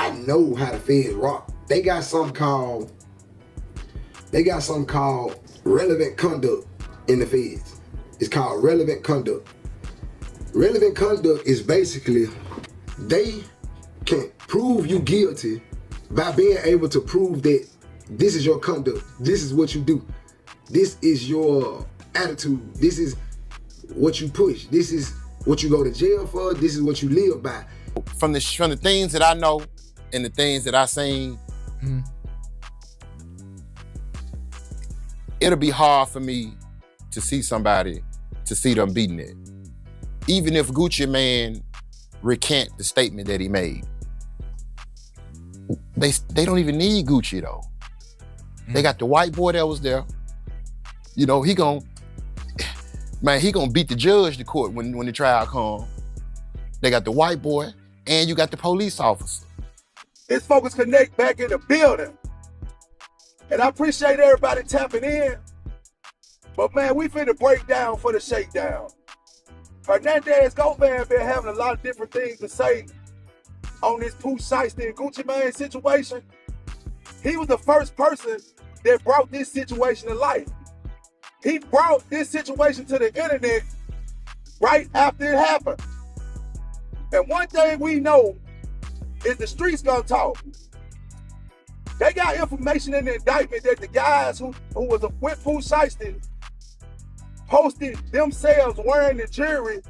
I know how the feds rock. They got something called relevant conduct in the feds. It's called relevant conduct. Relevant conduct is basically they can prove you guilty by being able to prove that this is your conduct, this is what you do, this is your attitude, this is what you push, this is what you go to jail for, this is what you live by. From the things that I know and the things that I seen, it'll be hard for me to see them beating it. Even if Gucci Mane recant the statement that he made. They don't even need Gucci though. They got the white boy that was there. You know, he gonna beat the judge to court when the trial comes. They got the white boy and you got the police officer. It's Focus Connect back in the building. And I appreciate everybody tapping in. But man, we finna break down for the shakedown. Hernandez Govan been having a lot of different things to say on this Pooh Shiesty and Gucci Mane situation. He was the first person that brought this situation to life. He brought this situation to the internet right after it happened. And one thing we know is the streets gonna talk. They got information in the indictment that the guys who was with Pooh Shiesty posted themselves wearing the jewelry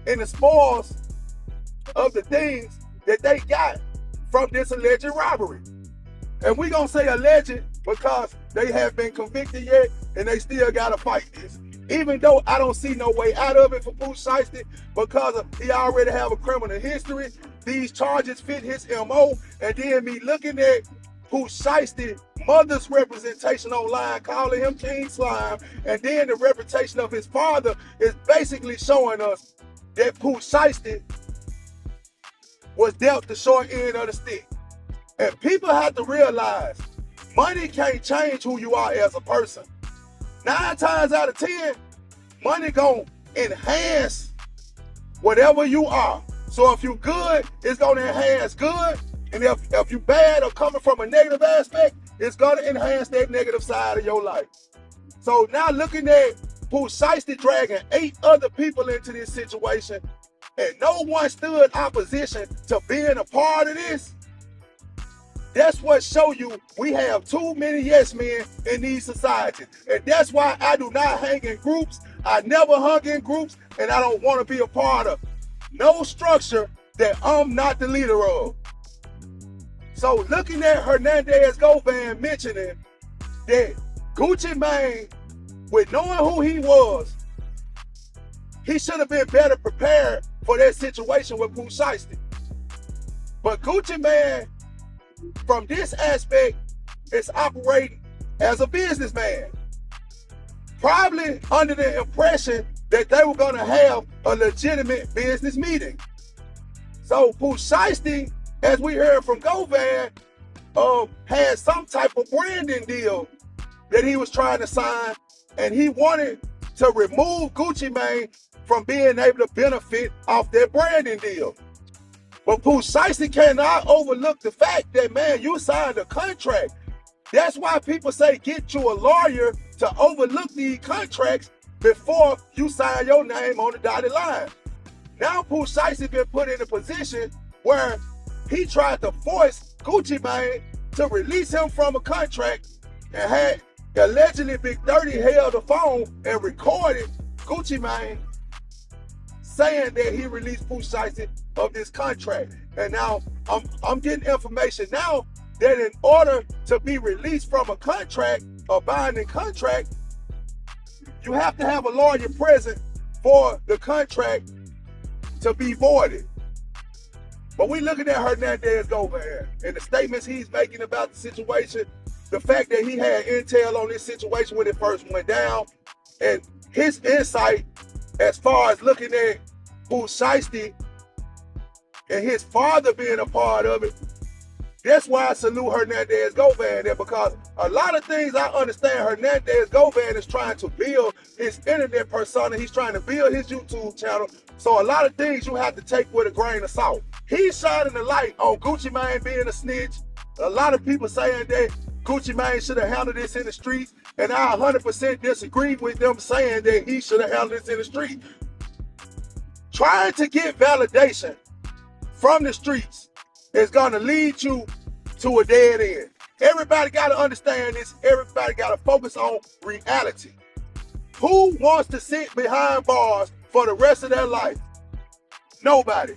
and the spoils of the things that they got from this alleged robbery. And we gonna say alleged because they have been convicted yet and they still gotta fight this. Even though I don't see no way out of it for Pooh Shiesty because he already have a criminal history, these charges fit his MO, and then me looking at Pooh Shiesty mother's representation online, calling him King Slime, and then the reputation of his father is basically showing us that Pooh Shiesty was dealt the short end of the stick. And people have to realize money can't change who you are as a person. 9 times out of 10, money gonna enhance whatever you are. So if you good, it's gonna enhance good. And if you bad or coming from a negative aspect, it's gonna enhance that negative side of your life. So now looking at Pooh Shiesty dragging 8 other people into this situation, and no one stood opposition to being a part of this, that's what show you we have too many yes men in these societies. And that's why I do not hang in groups. I never hung in groups, and I don't want to be a part of no structure that I'm not the leader of. So looking at Hernandez Govan mentioning that Gucci Mane, with knowing who he was, he should have been better prepared for that situation with Pooh Shiesty. But Gucci Mane, from this aspect, is operating as a businessman. Probably under the impression that they were gonna have a legitimate business meeting. So Pooh Shiesty, as we heard from Govan, had some type of branding deal that he was trying to sign, and he wanted to remove Gucci Mane from being able to benefit off that branding deal. But Pooh Shiesty cannot overlook the fact that, man, you signed a contract. That's why people say get you a lawyer to overlook these contracts before you sign your name on the dotted line. Now Pooh Shiesty been put in a position where he tried to force Gucci Mane to release him from a contract, and had allegedly Big 30 held the phone and recorded Gucci Mane saying that he released Pooh Shiesty of this contract. And now I'm getting information now that in order to be released from a contract, a binding contract, you have to have a lawyer present for the contract to be voided. But we looking at Hernandez Govan and the statements he's making about the situation, the fact that he had intel on this situation when it first went down, and his insight as far as looking at Pooh Shiesty and his father being a part of it. That's why I salute Hernandez Govan there, because a lot of things I understand Hernandez Govan is trying to build his internet persona. He's trying to build his YouTube channel. So a lot of things you have to take with a grain of salt. he's shining the light on Gucci Mane being a snitch. A lot of people saying that Gucci Mane should have handled this in the streets, and I 100% disagree with them saying that he should have handled this in the street. Trying to get validation from the streets is gonna lead you to a dead end. Everybody gotta understand this. Everybody gotta focus on reality. Who wants to sit behind bars for the rest of their life? Nobody.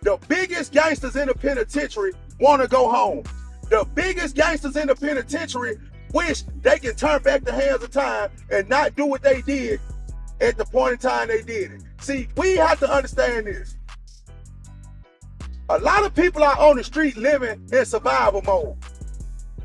The biggest gangsters in the penitentiary wanna go home. The biggest gangsters in the penitentiary wish they can turn back the hands of time and not do what they did at the point in time they did it. See, we have to understand this. A lot of people are on the street living in survival mode.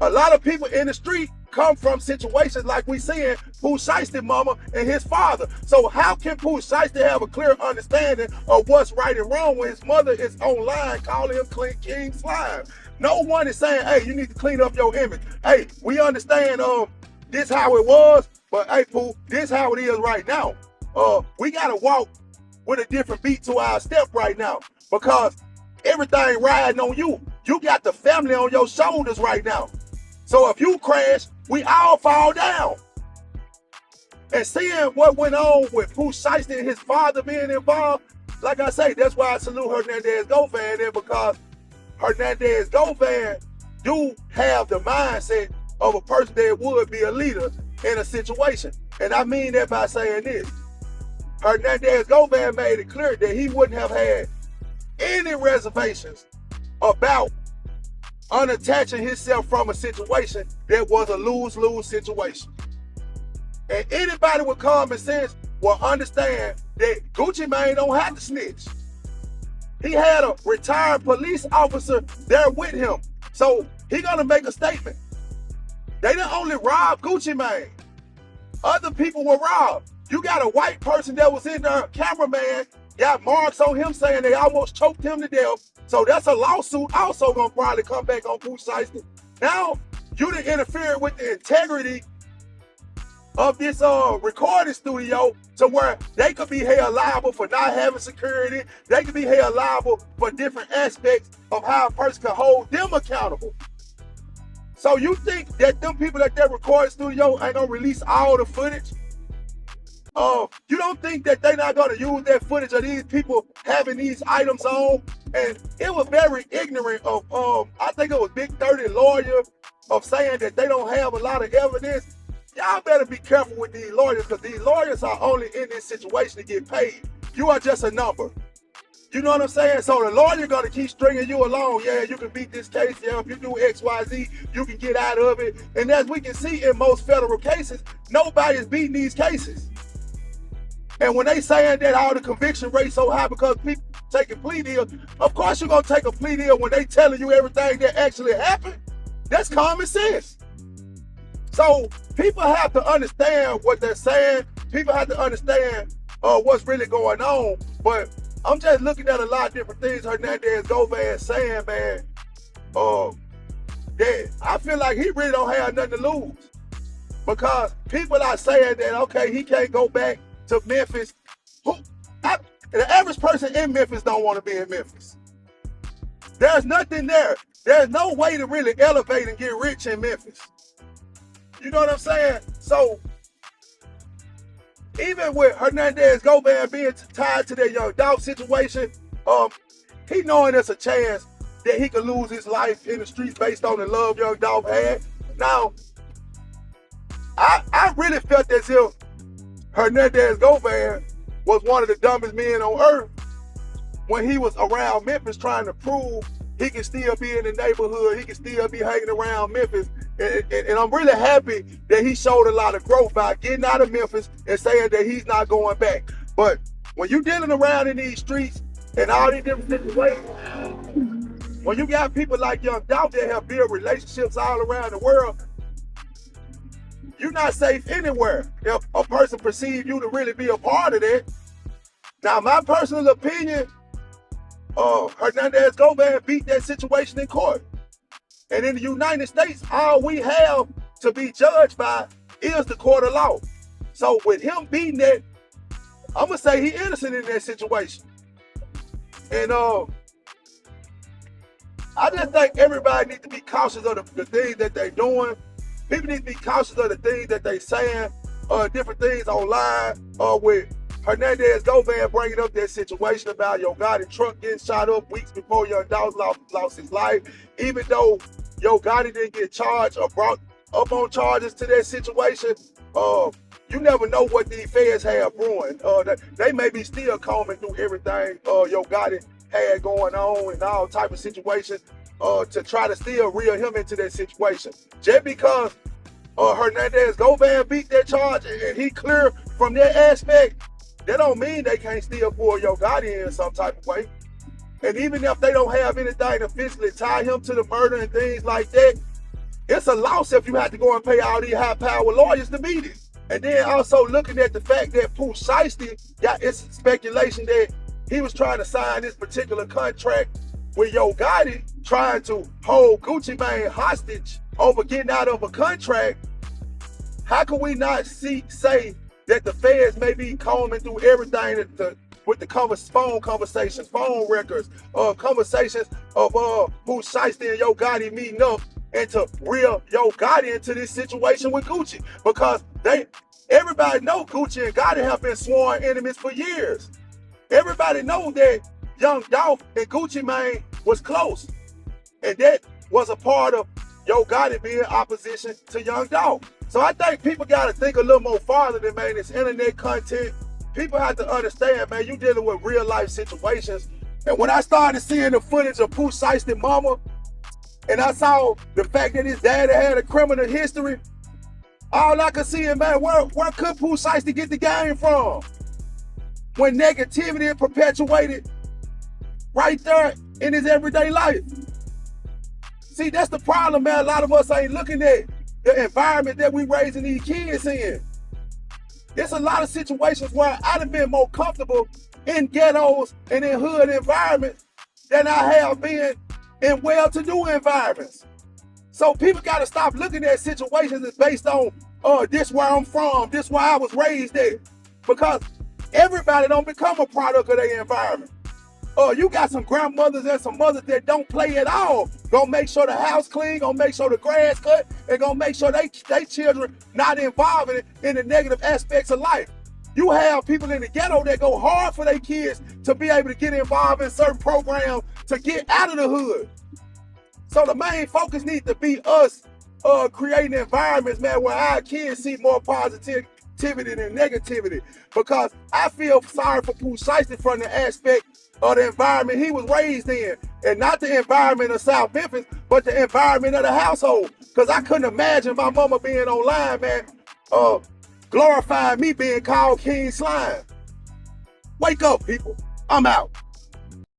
A lot of people in the street come from situations like we seeing Pooh Shiesty mama and his father. So how can Pooh Shiesty have a clear understanding of what's right and wrong when his mother is online calling him King Slime? No one is saying, hey, you need to clean up your image. Hey, we understand this how it was, but hey, Pooh, this how it is right now. We gotta walk with a different beat to our step right now because everything riding on you. You got the family on your shoulders right now. So if you crash, we all fall down. And seeing what went on with Pooh Shiesty and his father being involved, like I say, that's why I salute Hernandez Govan there, because Hernandez Govan do have the mindset of a person that would be a leader in a situation. And I mean that by saying this. Hernandez Govan made it clear that he wouldn't have had any reservations about unattaching himself from a situation that was a lose-lose situation. And anybody with common sense will understand that Gucci Mane don't have to snitch. He had a retired police officer there with him. So he gonna make a statement. They didn't only rob Gucci Mane. Other people were robbed. You got a white person that was in there, cameraman, got marks on him saying they almost choked him to death. So that's a lawsuit also gonna probably come back on Pooh Shiesty. Now, you done interfered with the integrity of this recording studio to where they could be held liable for not having security. They could be held liable for different aspects of how a person can hold them accountable. So you think that them people at that recording studio ain't gonna release all the footage? You don't think that they're not gonna use that footage of these people having these items on? And it was very ignorant of, I think it was Big 30 lawyer, of saying that they don't have a lot of evidence. Y'all better be careful with these lawyers, because these lawyers are only in this situation to get paid. You are just a number. You know what I'm saying? So the lawyer gonna keep stringing you along. Yeah, you can beat this case. Yeah, if you do X, Y, Z, you can get out of it. And as we can see in most federal cases, nobody is beating these cases. And when they saying that all the conviction rates so high because people taking plea deals, of course you're gonna take a plea deal when they telling you everything that actually happened. That's common sense. So people have to understand what they're saying. People have to understand what's really going on. But I'm just looking at a lot of different things Hernandez Govan saying, man. That I feel like he really don't have nothing to lose. Because people are saying that, okay, he can't go back to Memphis. The average person in Memphis don't want to be in Memphis. There's nothing there. There's no way to really elevate and get rich in Memphis. You know what I'm saying? So, even with Hernandez Govan being tied to that Young Dolph situation, he knowing there's a chance that he could lose his life in the streets based on the love Young Dolph had. Now, I really felt as if Hernandez Govan was one of the dumbest men on earth when he was around Memphis trying to prove he can still be in the neighborhood, he can still be hanging around Memphis. And I'm really happy that he showed a lot of growth by getting out of Memphis and saying that he's not going back. But when you're dealing around in these streets and all these different situations, when you got people like Young Dolph that have built relationships all around the world, you're not safe anywhere if a person perceives you to really be a part of that. Now, my personal opinion, Hernandez Govan beat that situation in court. And in the United States, all we have to be judged by is the court of law. So with him beating that, I'm gonna say he innocent in that situation. And I just think everybody needs to be cautious of the things that they're doing. People need to be cautious of the things that they saying, different things online, with Hernandez Govan bringing up that situation about Yo Gotti truck getting shot up weeks before Young Dolph lost his life. Even though Yo Gotti didn't get charged or brought up on charges to that situation, you never know what these feds have brewing. They may be still combing through everything Yo Gotti had going on and all type of situations to try to still reel him into that situation. Just because Hernandez Govan beat that charge and he clear from that aspect, that don't mean they can't still pull Yo Gotti in some type of way. And even if they don't have anything to physically tie him to the murder and things like that, it's a loss if you have to go and pay all these high-powered lawyers to beat it. And then also looking at the fact that Pooh Shiesty got it's speculation that he was trying to sign this particular contract with Yo Gotti, trying to hold Gucci Mane hostage over getting out of a contract. How can we not say that the feds may be combing through everything with the phone conversations, phone records, conversations of Pooh Shiesty and Yo Gotti meeting up, and to reel Yo Gotti into this situation with Gucci? Because everybody know Gucci and Gotti have been sworn enemies for years. Everybody know that Young Dolph and Gucci Mane was close. And that was a part of Yo Gotti being opposition to Young Dolph. So I think people gotta think a little more farther than, man, this internet content. People have to understand, man, you dealing with real life situations. And when I started seeing the footage of Pooh Shiesty mama, and I saw the fact that his daddy had a criminal history, all I could see is, man, where could Pooh Shiesty get the game from? When negativity is perpetuated right there in his everyday life. See, that's the problem, man. A lot of us ain't looking at the environment that we raising these kids in. There's a lot of situations where I'd have been more comfortable in ghettos and in hood environments than I have been in well-to-do environments. So people got to stop looking at situations as based on, this where I'm from, this where I was raised at. Because everybody don't become a product of their environment. You got some grandmothers and some mothers that don't play at all. Gonna make sure the house clean, gonna make sure the grass cut, and gonna make sure they children not involved in the negative aspects of life. You have people in the ghetto that go hard for their kids to be able to get involved in certain programs to get out of the hood. So the main focus needs to be us creating environments, man, where our kids see more positivity than negativity. Because I feel sorry for Pooh Shiesty from the aspect of the environment he was raised in. And not the environment of South Memphis, but the environment of the household. Because I couldn't imagine my mama being online, man, glorifying me being called King Slime. Wake up, people. I'm out.